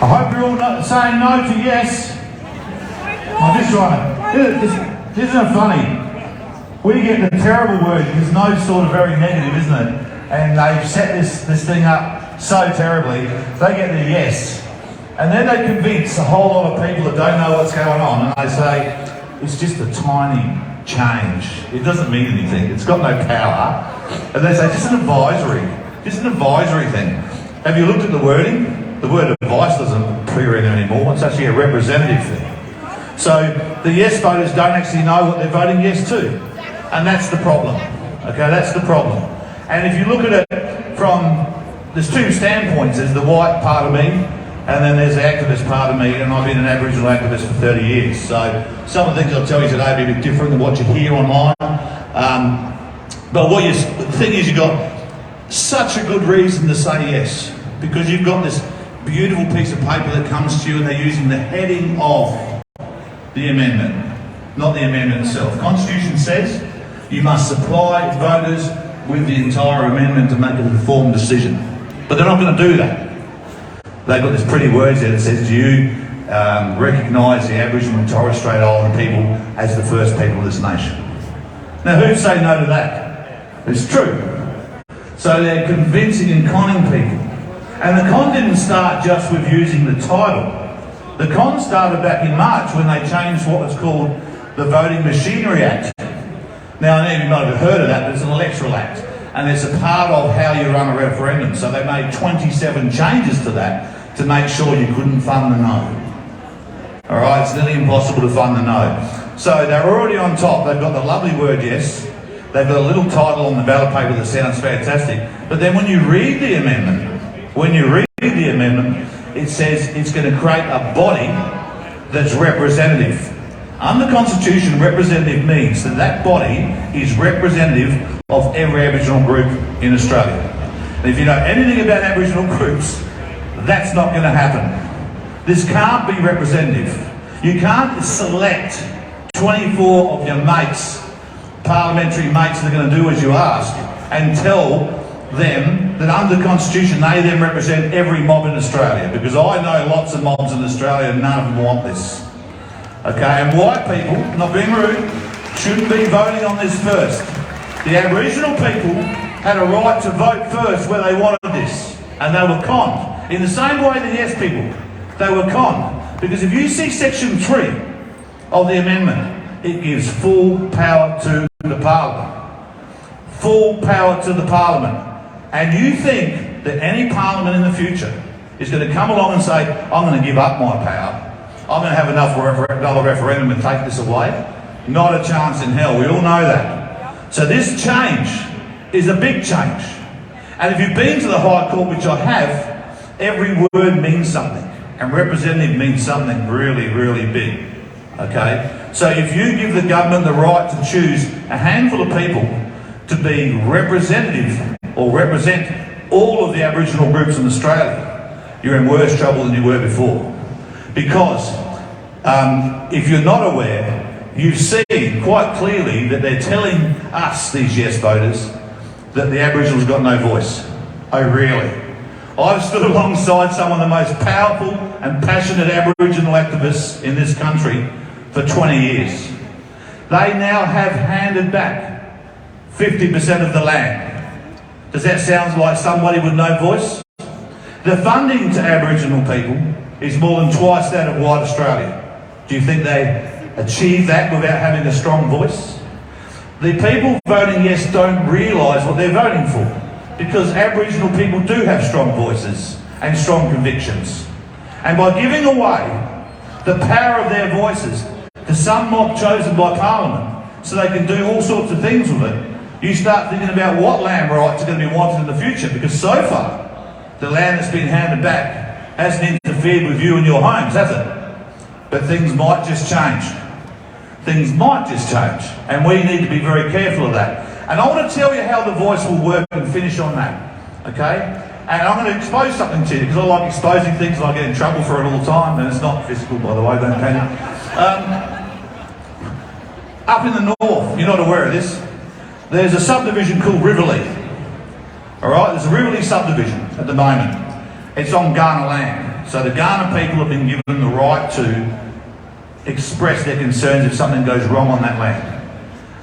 I hope you're all not saying no to yes. I'm just trying to. Isn't it funny? We get the terrible word because no's sort of very negative, isn't it? And they've set this thing up so terribly. They get the yes. And then they convince a whole lot of people that don't know what's going on, and they say, it's just a tiny change. It doesn't mean anything. It's got no power. And they say, just an advisory thing. Have you looked at the wording? The word advice doesn't appear in there anymore. It's actually a representative thing. So the yes voters don't actually know what they're voting yes to. And that's the problem. Okay, that's the problem. And if you look at it from, there's two standpoints. There's the white part of me, and then there's the activist part of me, and I've been an Aboriginal activist for 30 years. So some of the things I'll tell you today will be a bit different than what you hear online. But the thing is, you've got such a good reason to say yes, because you've got this beautiful piece of paper that comes to you and they're using the heading of the amendment, not the amendment itself. The Constitution says you must supply voters with the entire amendment to make an informed decision. But they're not going to do that. They've got this pretty words there that says, do you recognise the Aboriginal and Torres Strait Islander people as the first people of this nation? Now, who'd say no to that? It's true. So they're convincing and conning people. And the con didn't start just with using the title. The con started back in March when they changed what was called the Voting Machinery Act. Now, I know you might have heard of that, but it's an electoral act. And it's a part of how you run a referendum. So they made 27 changes to that to make sure you couldn't fund the no. All right, it's nearly impossible to fund the no. So they're already on top. They've got the lovely word yes. They've got a little title on the ballot paper that sounds fantastic. But then when you read the amendment, it says it's going to create a body that's representative. Under the Constitution, representative means that body is representative of every Aboriginal group in Australia. And if you know anything about Aboriginal groups, that's not going to happen. This can't be representative. You can't select 24 of your mates, parliamentary mates that are going to do as you ask, and tell them that under the Constitution they then represent every mob in Australia, because I know lots of mobs in Australia and none of them want this. Okay, and white people, not being rude, shouldn't be voting on this first. The Aboriginal people had a right to vote first where they wanted this, and they were conned. In the same way the yes people, they were conned. Because if you see section 3 of the amendment, it gives full power to the Parliament. Full power to the Parliament. And you think that any Parliament in the future is going to come along and say, I'm going to give up my power, I'm going to have another referendum and take this away? Not a chance in hell. We all know that. So this change is a big change. And if you've been to the High Court, which I have, every word means something. And representative means something really, really big. Okay? So if you give the government the right to choose a handful of people to be representative or represent all of the Aboriginal groups in Australia, you're in worse trouble than you were before. Because if you're not aware, you see quite clearly that they're telling us, these yes voters, that the Aboriginals got no voice. Oh, really? I've stood alongside some of the most powerful and passionate Aboriginal activists in this country for 20 years. They now have handed back 50% of the land. Does that sound like somebody with no voice? The funding to Aboriginal people is more than twice that of white Australia. Do you think they achieve that without having a strong voice? The people voting yes don't realise what they're voting for, because Aboriginal people do have strong voices and strong convictions. And by giving away the power of their voices to some mob chosen by Parliament so they can do all sorts of things with it, you start thinking about what land rights are going to be wanted in the future, because so far the land that's been handed back hasn't interfered with you and your homes, has it? But things might just change. Things might just change, and we need to be very careful of that. And I want to tell you how the voice will work and finish on that, okay? And I'm going to expose something to you, because I like exposing things and I get in trouble for it all the time, and it's not physical, by the way, don't panic. Up in the north, you're not aware of this, there's a subdivision called Riverlea. All right, there's a Riverlea subdivision at the moment. It's on Ghana land. So the Kaurna people have been given the right to express their concerns if something goes wrong on that land.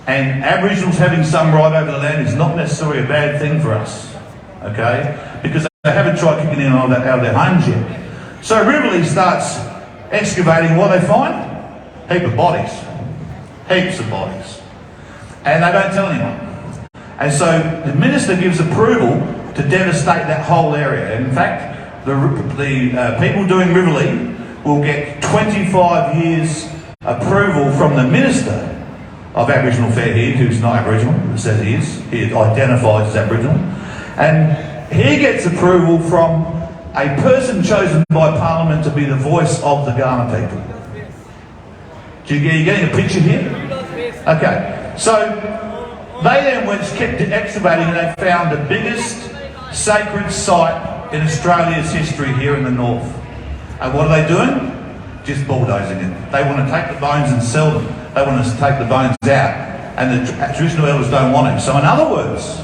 And Aboriginals having some right over the land is not necessarily a bad thing for us, okay? Because they haven't tried kicking in out of their homes yet. So Rivoli starts excavating, what they find? Heap of bodies. Heaps of bodies. And they don't tell anyone. And so the minister gives approval to devastate that whole area. In fact, the people doing Rivoli will get 25 years approval from the Minister of Aboriginal Fair here, who's not Aboriginal, it says he is. He identifies as Aboriginal. And he gets approval from a person chosen by Parliament to be the voice of the Kaurna people. You getting a picture here? Okay, so they then kept excavating and they found the biggest sacred site in Australia's history here in the north. And what are they doing? Just bulldozing it. They want to take the bones and sell them. They want to take the bones out. And the traditional elders don't want it. So in other words,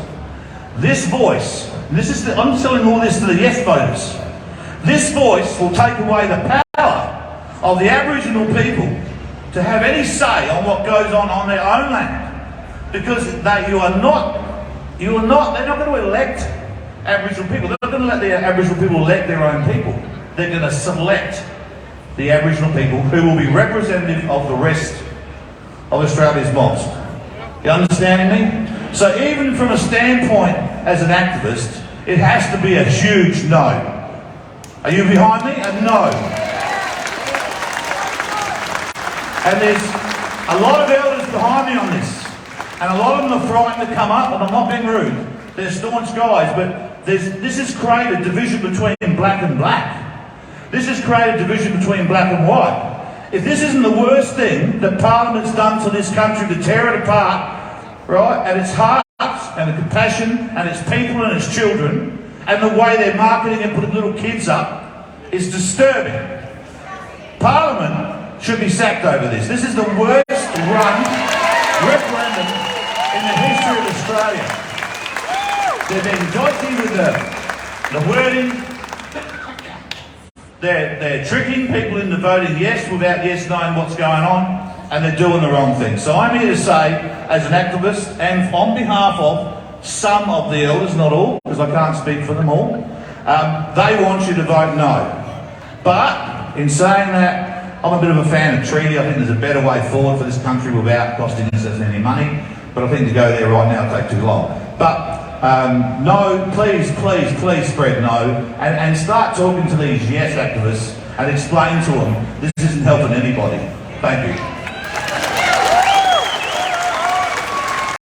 this voice, I'm telling all this to the yes voters, this voice will take away the power of the Aboriginal people to have any say on what goes on their own land. Because they're not going to elect Aboriginal people. They're not going to let the Aboriginal people elect their own people. They're going to select the Aboriginal people who will be representative of the rest of Australia's mobs. You understanding me? So even from a standpoint as an activist, it has to be a huge no. Are you behind me? A no. And there's a lot of elders behind me on this. And a lot of them are frightened to come up, and I'm not being rude. They're staunch guys, but this has created division between black and black. This has created division between black and white. If this isn't the worst thing that Parliament's done to this country to tear it apart, right, and its hearts and the compassion and its people and its children, and the way they're marketing and putting little kids up, is disturbing. Parliament should be sacked over this. This is the worst run referendum in the history of Australia. They're being dodgy with the wording. They're tricking people into voting yes without yes knowing what's going on, and they're doing the wrong thing. So I'm here to say, as an activist, and on behalf of some of the elders, not all, because I can't speak for them all, they want you to vote no. But in saying that, I'm a bit of a fan of treaty. I think there's a better way forward for this country without costing us any money. But I think to go there right now will take too long. But no, please spread no, and start talking to these yes activists and explain to them this isn't helping anybody. Thank you.